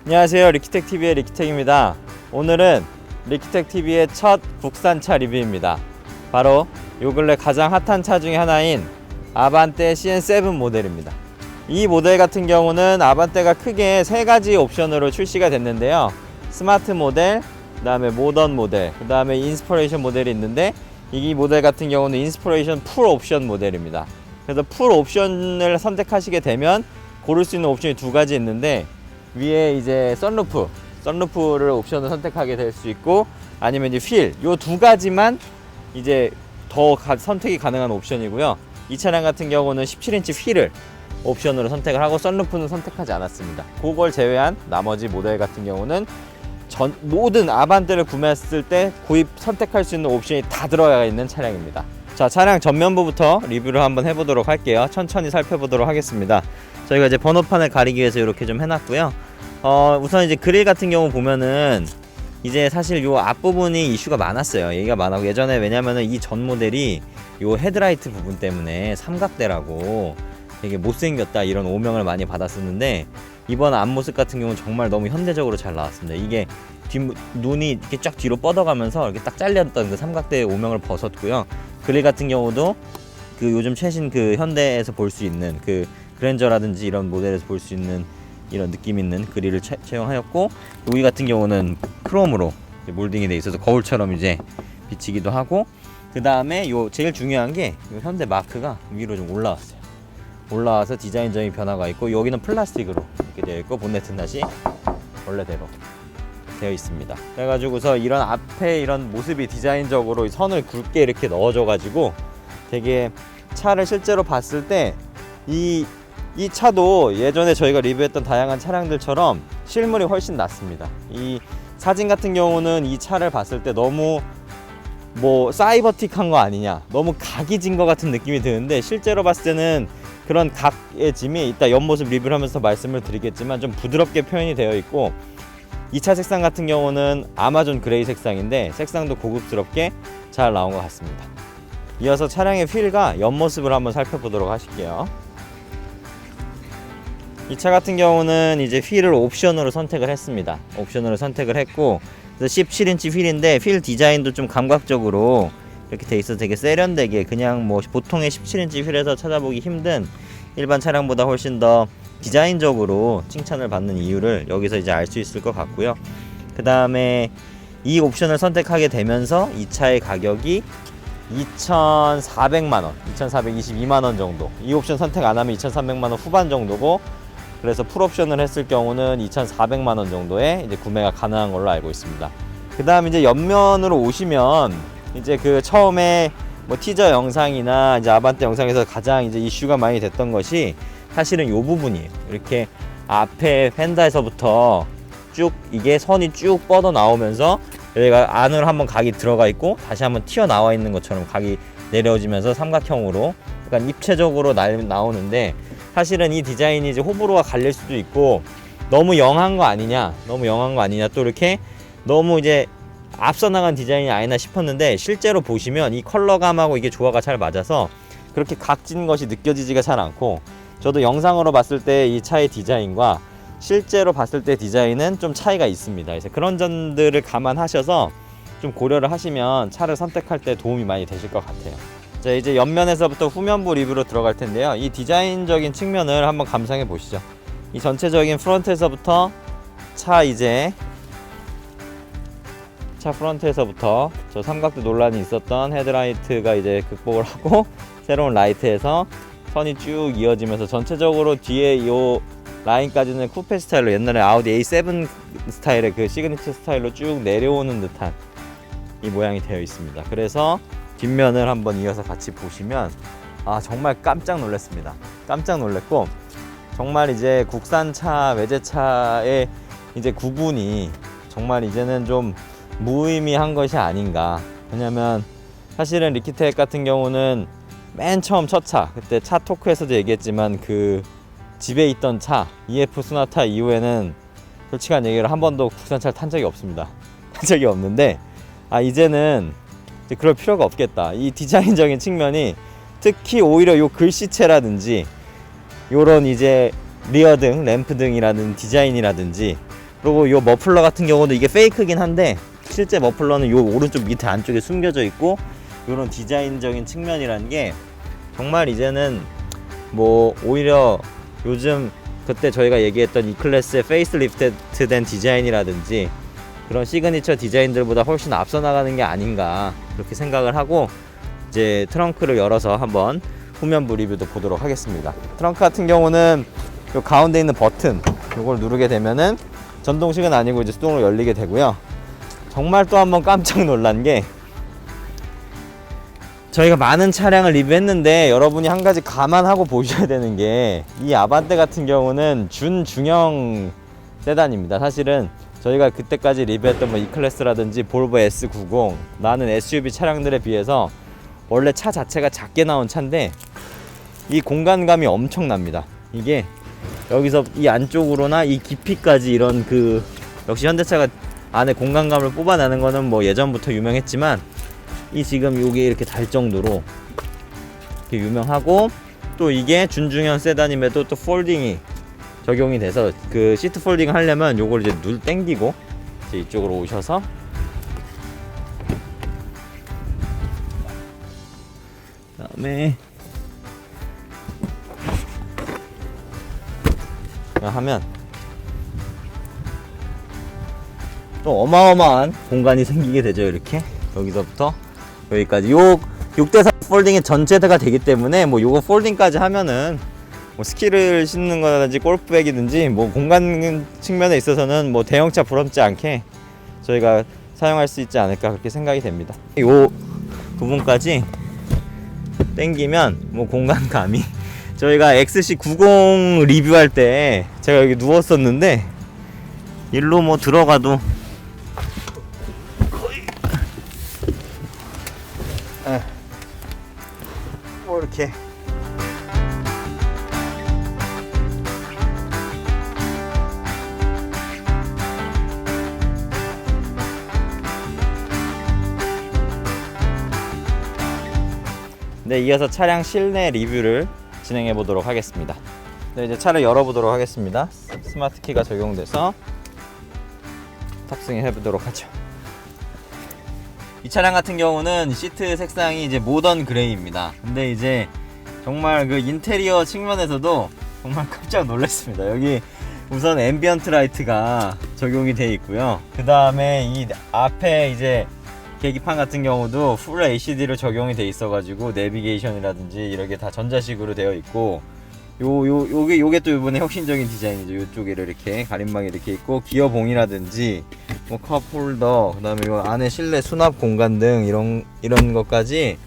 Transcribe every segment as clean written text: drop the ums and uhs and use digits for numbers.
안녕하세요, 리키텍TV의 리키텍입니다. 오늘은 리키텍TV의 첫 국산차 리뷰입니다. 바로 요 근래 가장 핫한 차 중에 하나인 아반떼 CN7 모델입니다. 이 모델 같은 경우는 아반떼가 크게 세 가지 옵션으로 출시가 됐는데요. 스마트 모델, 그 다음에 모던 모델, 그 다음에 인스퍼레이션 모델이 있는데, 이 모델 같은 경우는 인스퍼레이션 풀 옵션 모델입니다. 그래서 풀 옵션을 선택하시게 되면 고를 수 있는 옵션이 두 가지 있는데, 위에 이제 썬루프를 옵션을 선택하게 될 수 있고, 아니면 이제 휠, 요 두 가지만 이제 더 선택이 가능한 옵션이고요. 이 차량 같은 경우는 17인치 휠을 옵션으로 선택을 하고 썬루프는 선택하지 않았습니다. 그걸 제외한 나머지 모델 같은 경우는 모든 아반떼를 구매했을 때 구입 선택할 수 있는 옵션이 다 들어가 있는 차량입니다. 자, 차량 전면부부터 리뷰를 한번 해보도록 할게요. 천천히 살펴보도록 하겠습니다. 저희가 이제 번호판을 가리기 위해서 이렇게 좀 해놨고요. 우선 이제 그릴 같은 경우 보면은 이제 사실 요 앞부분이 이슈가 많았어요. 얘기가 많았고, 예전에 왜냐면은 이 전 모델이 요 헤드라이트 부분 때문에 삼각대라고 되게 못생겼다 이런 오명을 많이 받았었는데, 이번 앞모습 같은 경우는 정말 너무 현대적으로 잘 나왔습니다. 이게 눈이 이렇게 쫙 뒤로 뻗어가면서 이렇게 딱 잘렸던 그 삼각대의 오명을 벗었고요. 그릴 같은 경우도 그 요즘 최신 그 현대에서 볼 수 있는 그 그랜저라든지 이런 모델에서 볼 수 있는 이런 느낌 있는 그릴을 채용하였고, 여기 같은 경우는 크롬으로 몰딩이 돼 있어서 거울처럼 이제 비치기도 하고, 그 다음에 요 제일 중요한 게 요 현대 마크가 위로 좀 올라와서 디자인적인 변화가 있고, 여기는 플라스틱으로 이렇게 되어 있고, 본네트는 다시 원래대로 되어 있습니다. 그래가지고서 이런 앞에 이런 모습이 디자인적으로 선을 굵게 이렇게 넣어줘가지고 되게 차를 실제로 봤을 때 이 차도 예전에 저희가 리뷰했던 다양한 차량들처럼 실물이 훨씬 낫습니다. 이 사진 같은 경우는 이 차를 봤을 때 너무 사이버틱한 거 아니냐, 너무 각이 진 것 같은 느낌이 드는데, 실제로 봤을 때는 그런 각의 짐이 이따 옆모습 리뷰를 하면서 말씀을 드리겠지만 좀 부드럽게 표현이 되어 있고, 이 차 색상 같은 경우는 아마존 그레이 색상인데 색상도 고급스럽게 잘 나온 것 같습니다. 이어서 차량의 휠과 옆모습을 한번 살펴보도록 하실게요. 이 차 같은 경우는 이제 휠을 옵션으로 선택을 했습니다. 옵션으로 선택을 했고, 그래서 17인치 휠인데 휠 디자인도 좀 감각적으로 이렇게 돼 있어서 되게 세련되게, 그냥 보통의 17인치 휠에서 찾아보기 힘든 일반 차량보다 훨씬 더 디자인적으로 칭찬을 받는 이유를 여기서 이제 알 수 있을 것 같고요. 그 다음에 이 옵션을 선택하게 되면서 이 차의 가격이 2,400만원, 2,422만원 정도, 이 옵션 선택 안 하면 2,300만원 후반 정도고, 그래서 풀옵션을 했을 경우는 2,400만원 정도에 이제 구매가 가능한 걸로 알고 있습니다. 그 다음 이제 옆면으로 오시면 이제 그 처음에 티저 영상이나 이제 아반떼 영상에서 가장 이제 이슈가 많이 됐던 것이 사실은 요 부분이에요. 이렇게 앞에 펜다에서부터 쭉 이게 선이 쭉 뻗어 나오면서 여기가 안으로 한번 각이 들어가 있고, 다시 한번 튀어나와 있는 것처럼 각이 내려지면서 삼각형으로 약간 입체적으로 나오는데, 사실은 이 디자인이 이제 호불호가 갈릴 수도 있고, 너무 영한 거 아니냐, 또 이렇게 너무 이제 앞서 나간 디자인이 아니나 싶었는데, 실제로 보시면 이 컬러감하고 이게 조화가 잘 맞아서 그렇게 각진 것이 느껴지지가 잘 않고, 저도 영상으로 봤을 때 이 차의 디자인과 실제로 봤을 때 디자인은 좀 차이가 있습니다. 그래서 그런 점들을 감안하셔서 좀 고려를 하시면 차를 선택할 때 도움이 많이 되실 것 같아요. 자, 이제 옆면에서부터 후면부 리뷰로 들어갈 텐데요. 이 디자인적인 측면을 한번 감상해 보시죠. 이 전체적인 프론트에서부터 차 프런트에서부터 저 삼각대 논란이 있었던 헤드라이트가 이제 극복을 하고, 새로운 라이트에서 선이 쭉 이어지면서 전체적으로 뒤에 이 라인까지는 쿠페 스타일로, 옛날에 아우디 A7 스타일의 그 시그니처 스타일로 쭉 내려오는 듯한 이 모양이 되어 있습니다. 그래서 뒷면을 한번 이어서 같이 보시면 정말 깜짝 놀랐습니다. 깜짝 놀랐고, 정말 이제 국산차, 외제차의 이제 구분이 정말 이제는 좀 무의미한 것이 아닌가. 왜냐면 사실은 리키텍 같은 경우는 맨 처음 첫 차, 그때 차 토크에서도 얘기했지만 그 집에 있던 차 EF 소나타 이후에는 솔직한 얘기를 한 번도 국산차를 탄 적이 없습니다. 탄 적이 없는데, 이제는 이제 그럴 필요가 없겠다. 이 디자인적인 측면이, 특히 오히려 요 글씨체라든지 요런 이제 리어등, 램프등이라는 디자인이라든지 그리고 요 머플러 같은 경우도 이게 페이크긴 한데 실제 머플러는 요 오른쪽 밑에 안쪽에 숨겨져 있고, 요런 디자인적인 측면이라는 게 정말 이제는 뭐 오히려 요즘 그때 저희가 얘기했던 이 클래스의 페이스리프트 된 디자인이라든지 그런 시그니처 디자인들보다 훨씬 앞서 나가는 게 아닌가 그렇게 생각을 하고, 이제 트렁크를 열어서 한번 후면부 리뷰도 보도록 하겠습니다. 트렁크 같은 경우는 요 가운데 있는 버튼 요걸 누르게 되면은 전동식은 아니고 이제 수동으로 열리게 되고요. 정말 또 한번 깜짝 놀란 게, 저희가 많은 차량을 리뷰했는데 여러분이 한 가지 감안하고 보셔야 되는 게, 이 아반떼 같은 경우는 준중형 세단입니다. 사실은 저희가 그때까지 리뷰했던 뭐 E클래스라든지 볼보 S90, 나는 SUV 차량들에 비해서 원래 차 자체가 작게 나온 차인데 이 공간감이 엄청납니다. 이게 여기서 이 안쪽으로나 이 깊이까지 이런 역시 현대차가 안에 공간감을 뽑아내는 거는 뭐 예전부터 유명했지만, 이 지금 요게 이렇게 달 정도로 이렇게 유명하고, 또 이게 준중형 세단임에도 또 폴딩이 적용이 돼서 그 시트 폴딩 하려면 요걸 이제 당기고 이제 이쪽으로 오셔서 그다음에 하면 또 어마어마한 공간이 생기게 되죠. 이렇게 여기서부터 여기까지 요 6대4 폴딩이 전체가 되기 때문에 뭐 요거 폴딩까지 하면은 뭐 스키를 신는 거라든지 골프백이든지 뭐 공간 측면에 있어서는 뭐 대형차 부럽지 않게 저희가 사용할 수 있지 않을까 그렇게 생각이 됩니다. 요 부분까지 당기면 뭐 공간감이 저희가 XC90 리뷰할 때 제가 여기 누웠었는데 일로 뭐 들어가도 거의 뭐 이렇게 네, 이어서 차량 실내 리뷰를 진행해 보도록 하겠습니다. 네, 이제 차를 열어보도록 하겠습니다. 스마트 키가 적용돼서 탑승해 보도록 하죠. 이 차량 같은 경우는 시트 색상이 이제 모던 그레이입니다. 근데 이제 정말 그 인테리어 측면에서도 정말 깜짝 놀랐습니다. 여기 우선 앰비언트 라이트가 적용이 되어 있고요. 그 다음에 이 앞에 이제 계기판 같은 경우도 풀 LCD로 적용이 돼 있어가지고 내비게이션이라든지 이렇게 다 전자식으로 되어 있고, 요게 또 이번에 혁신적인 디자인이죠. 요쪽에 이렇게 가림막이 이렇게 있고, 기어봉이라든지 뭐 컵홀더, 그 다음에 요 안에 실내 수납 공간 등 이런 것까지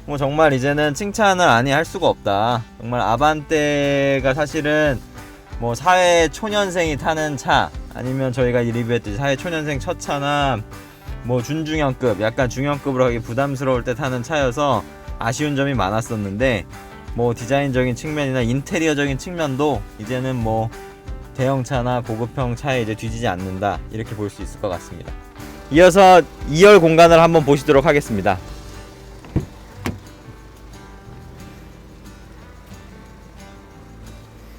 뭐 정말 이제는 칭찬을 아니 할 수가 없다. 정말 아반떼가 사실은 뭐 사회 초년생이 타는 차, 아니면 저희가 리뷰했듯이 사회 초년생 첫 차나 뭐 준중형급, 약간 중형급으로 하기 부담스러울 때 타는 차여서 아쉬운 점이 많았었는데, 뭐 디자인적인 측면이나 인테리어적인 측면도 이제는 뭐 대형차나 고급형 차에 이제 뒤지지 않는다, 이렇게 볼 수 있을 것 같습니다. 이어서 2열 공간을 한번 보시도록 하겠습니다.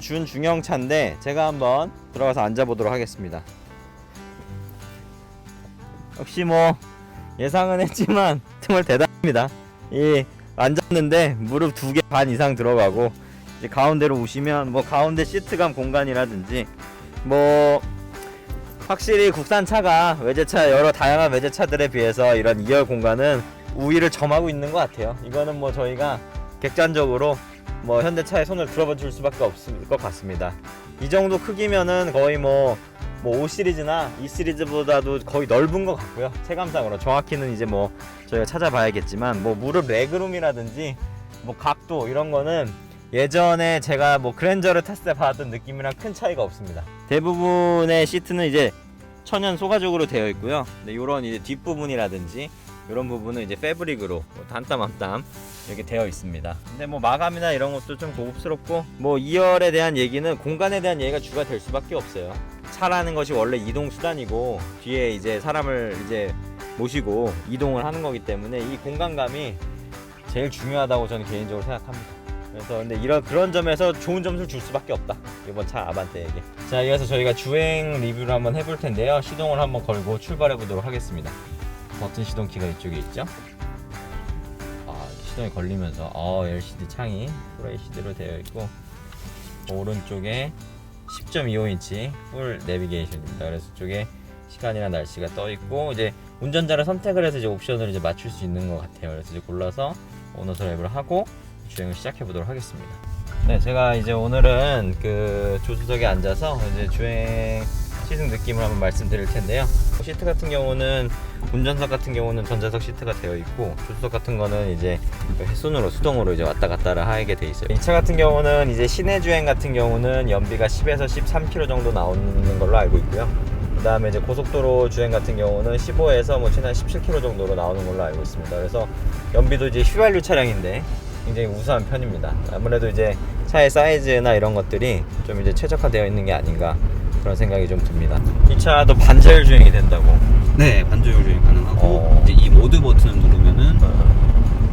준중형 차인데 제가 한번 들어가서 앉아보도록 하겠습니다. 역시 뭐 예상은 했지만 정말 대단합니다. 이 앉았는데 무릎 2개 반 이상 들어가고, 이제 가운데로 오시면 뭐 가운데 시트감 공간이라든지 뭐 확실히 국산차가 외제차, 여러 다양한 외제차들에 비해서 이런 2열 공간은 우위를 점하고 있는 것 같아요. 이거는 뭐 저희가 객관적으로 뭐 현대차에 손을 들어봐 줄 수밖에 없을 것 같습니다. 이 정도 크기면은 거의 뭐 5 시리즈나 2 시리즈보다도 거의 넓은 것 같고요. 체감상으로 정확히는 이제 뭐 저희가 찾아봐야겠지만, 뭐 무릎 레그룸이라든지 뭐 각도 이런 거는 예전에 제가 뭐 그랜저를 탔을 때 받았던 느낌이랑 큰 차이가 없습니다. 대부분의 시트는 이제 천연 소가죽으로 되어 있고요. 근데 이런 이제 뒷부분이라든지 이런 부분은 이제 패브릭으로 한 땀 한 땀 이렇게 되어 있습니다. 근데 뭐 마감이나 이런 것도 좀 고급스럽고, 뭐 2열에 대한 얘기는 공간에 대한 얘기가 주가 될 수밖에 없어요. 차라는 것이 원래 이동 수단이고 뒤에 이제 사람을 이제 모시고 이동을 하는 거기 때문에 이 공간감이 제일 중요하다고 저는 개인적으로 생각합니다. 그래서 근데 그런 점에서 좋은 점수를 줄 수밖에 없다, 이번 차 아반떼 얘기. 자, 이어서 저희가 주행 리뷰를 한번 해볼 텐데요. 시동을 한번 걸고 출발해 보도록 하겠습니다. 버튼 시동키가 이쪽에 있죠. 시동이 걸리면서 LCD 창이 풀 HD로 되어 있고, 오른쪽에 10.25인치 풀 내비게이션입니다. 그래서 이쪽에 시간이나 날씨가 떠 있고, 이제 운전자를 선택을 해서 이제 옵션을 이제 맞출 수 있는 것 같아요. 그래서 이제 골라서 오너서 랩을 하고 주행을 시작해 보도록 하겠습니다. 네, 제가 이제 오늘은 그 조수석에 앉아서 이제 주행 시승 느낌을 한번 말씀드릴 텐데요. 시트 같은 경우는 운전석 같은 경우는 전자석 시트가 되어 있고, 조수석 같은 거는 이제 손으로 수동으로 이제 왔다 갔다를 하게 돼 있어요. 이 차 같은 경우는 이제 시내 주행 같은 경우는 연비가 10에서 13km 정도 나오는 걸로 알고 있고요. 그 다음에 이제 고속도로 주행 같은 경우는 15에서 뭐 최대 17km 정도로 나오는 걸로 알고 있습니다. 그래서 연비도 이제 휘발유 차량인데 굉장히 우수한 편입니다. 아무래도 이제 차의 사이즈나 이런 것들이 좀 이제 최적화되어 있는 게 아닌가 그런 생각이 좀 듭니다. 이 차도 반자율 주행이 된다고? 네, 반자율 주행 가능하고 이제 이 모드 버튼을 누르면은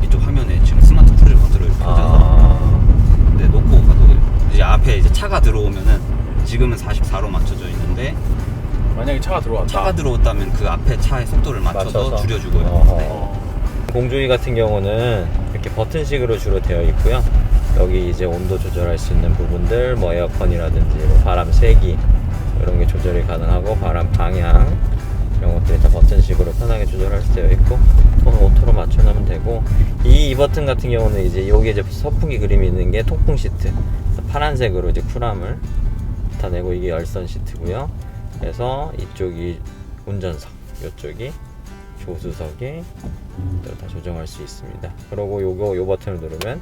이쪽 화면에 지금 스마트 크루즈 버튼을 켜져서 네, 놓고 가도 이제 앞에 이제 차가 들어오면은 지금은 44로 맞춰져 있는데 만약에 차가 들어왔다면 그 앞에 차의 속도를 맞춰서 줄여주고요. 공조기 같은 경우는 이렇게 버튼식으로 주로 되어 있고요. 여기 이제 온도 조절할 수 있는 부분들, 뭐 에어컨이라든지 뭐 바람 세기 이런 게 조절이 가능하고, 바람 방향 이런 것들이 다 버튼식으로 편하게 조절할 수 되어 있고, 오토로 맞춰놓으면 되고, 이 버튼 같은 경우는 이제 여기 이제 선풍기 그림이 있는 게 통풍 시트, 파란색으로 이제 쿨함을 나타내고, 이게 열선 시트고요. 그래서 이쪽이 운전석, 이쪽이 조수석에 다 조정할 수 있습니다. 그리고 요 버튼을 누르면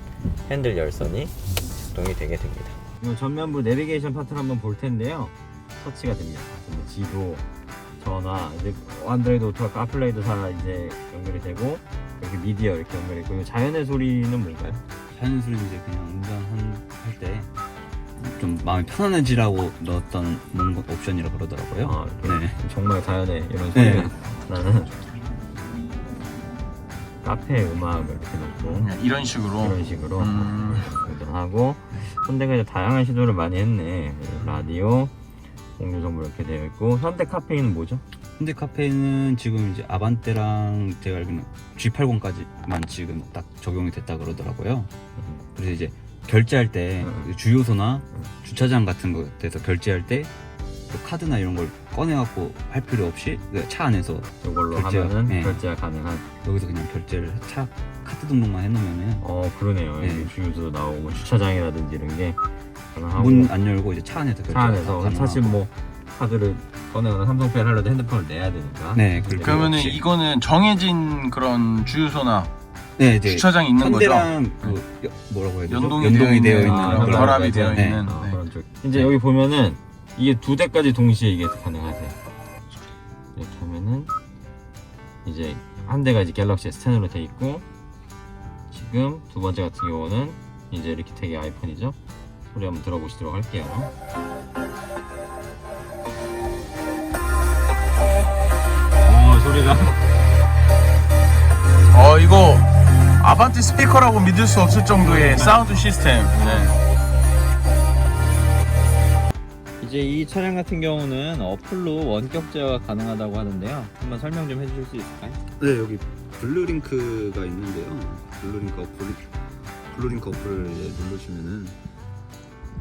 핸들 열선이 작동이 되게 됩니다. 이 전면부 내비게이션 파트를 한번 볼 텐데요. 터치가 됩니다. 지도, 전화, 이제 안드로이드 오토와 카플레이도 다 이제 연결이 되고, 여기 미디어 이렇게 연결이 있고, 이 자연의 소리는 뭔가요? 자연 소리는 이제 그냥 운전할 때 좀 마음이 편안해지라고 넣었던 옵션이라고 그러더라고요. 네. 정말 자연의 이런 소리가 나는 카페 음악을 이렇게 놓고 이런 식으로 하고, 현대가 이제 다양한 시도를 많이 했네. 라디오, 공유 정보 이렇게 되어 있고, 현대 카페인은 뭐죠? 현대 카페인은 지금 이제 아반떼랑 제가 알기로는 G80까지만 지금 딱 적용이 됐다 그러더라고요. 그래서 이제 결제할 때 주유소나 주차장 같은 곳에서 결제할 때 카드나 이런 걸 꺼내갖고 할 필요 없이 차 안에서 이걸로 하면은 결제가 가능한. 여기서 그냥 결제를 차 카드 등록만 해놓으면은 그러네요. 여기 주유소 나오고 주차장이라든지 이런 게 가능하고, 문 안 열고 이제 차 안에서 결제. 차 안에서 사실 뭐 카드를 꺼내거나 삼성페이를 하려도 핸드폰을 내야 되니까. 네. 그러면은 이거는 정해진 그런 주유소나 네, 이제 주차장이 있는 거죠? 현대랑 뭐라고 해야 되죠? 연동이 되어 있는 결합이 되어 네. 있는. 그런 쪽. 이제 여기 보면은 이게 2대까지 동시에 이게 가능하세요. 이렇게 하면은 이제 한 대가 이제 갤럭시 S10으로 돼 있고, 지금 두 번째 같은 경우는 이제 리키텍의 아이폰이죠. 소리 한번 들어보시도록 할게요. 소리가 이거 아반떼 스피커라고 믿을 수 없을 정도의 사운드 시스템. 이제 이 차량 같은 경우는 어플로 원격 제어가 가능하다고 하는데요. 한번 설명 좀 해주실 수 있을까요? 네, 여기 블루링크가 있는데요. 블루링크 어플을 이제 누르시면은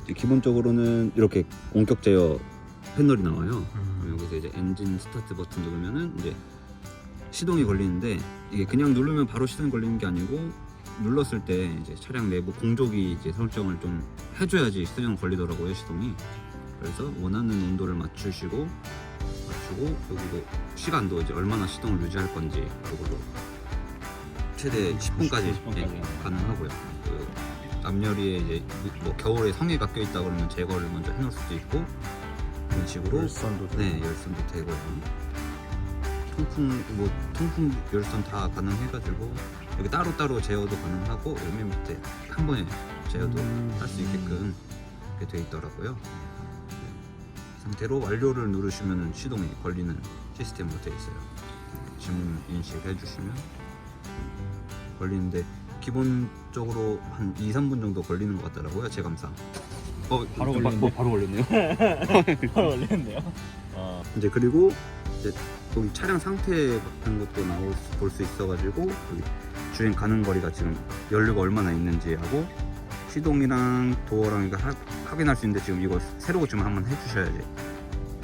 이제 기본적으로는 이렇게 원격 제어 패널이 나와요. 여기서 이제 엔진 스타트 버튼 누르면은 이제 시동이 걸리는데, 이게 그냥 누르면 바로 시동이 걸리는 게 아니고, 눌렀을 때 이제 차량 내부 공조기 이제 설정을 좀 해줘야지 시동 걸리더라고요, 시동이. 그래서 원하는 온도를 맞추고 여기도 시간도 이제 얼마나 시동을 유지할 건지, 그리고 최대 10분까지 가능하고요. 그 앞유리에 이제 뭐 겨울에 성에가 껴 있다 그러면 제거를 먼저 해놓을 수도 있고, 이런 식으로 열선도 되고요. 통풍 열선 다 가능해가지고 여기 따로따로 제어도 가능하고, 맨 밑에 한 번에 제어도 할 수 있게끔 이렇게 돼 있더라고요. 이 상태로 완료를 누르시면 시동이 걸리는 시스템으로 되어 있어요. 지문 인식해 주시면 걸리는데, 기본적으로 한 2-3분 정도 걸리는 것 같더라고요, 체감상. 바로 좀 걸리는데? 바로 걸렸네요. 바로 걸리는데요? 이제 그리고 이제 거기 차량 상태 같은 것도 볼 수 있어가지고 여기 주행 가능 거리가 지금 연료가 얼마나 있는지 하고 시동이랑 도어랑 이거 확인할 수 있는데 지금 이거 새로 고치면 한번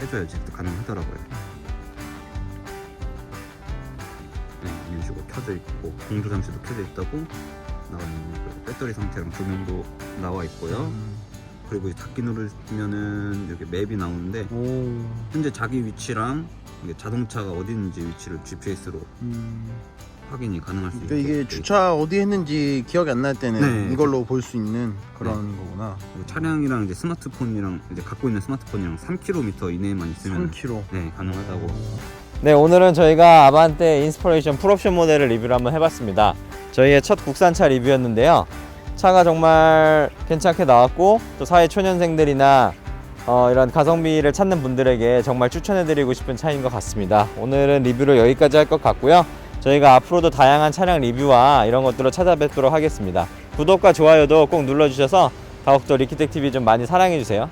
해줘야지 또 가능하더라고요. 네, 이런 식으로 켜져 있고 공조 장치도 켜져 있다고 나와 있는 거고 배터리 상태랑 조명도 나와 있고요. 그리고 닫기 누르면은 여기 맵이 나오는데 오. 현재 자기 위치랑 이게 자동차가 어디 있는지 위치를 GPS로 확인이 가능할 수 있고 그러니까 이게 주차 어디 했는지 기억이 안 날 때는 네. 이걸로 볼 수 있는 그런 거구나. 그리고 차량이랑 이제 스마트폰이랑 이제 갖고 있는 스마트폰이랑 3km 이내에만 있으면 3km. 네 가능하다고. 네, 오늘은 저희가 아반떼 인스퍼레이션 풀옵션 모델을 리뷰를 한번 해봤습니다. 저희의 첫 국산차 리뷰였는데요. 차가 정말 괜찮게 나왔고 또 사회 초년생들이나 이런 가성비를 찾는 분들에게 정말 추천해드리고 싶은 차인 것 같습니다. 오늘은 리뷰를 여기까지 할 것 같고요. 저희가 앞으로도 다양한 차량 리뷰와 이런 것들로 찾아뵙도록 하겠습니다. 구독과 좋아요도 꼭 눌러주셔서 더욱더 리키텍TV 좀 많이 사랑해주세요.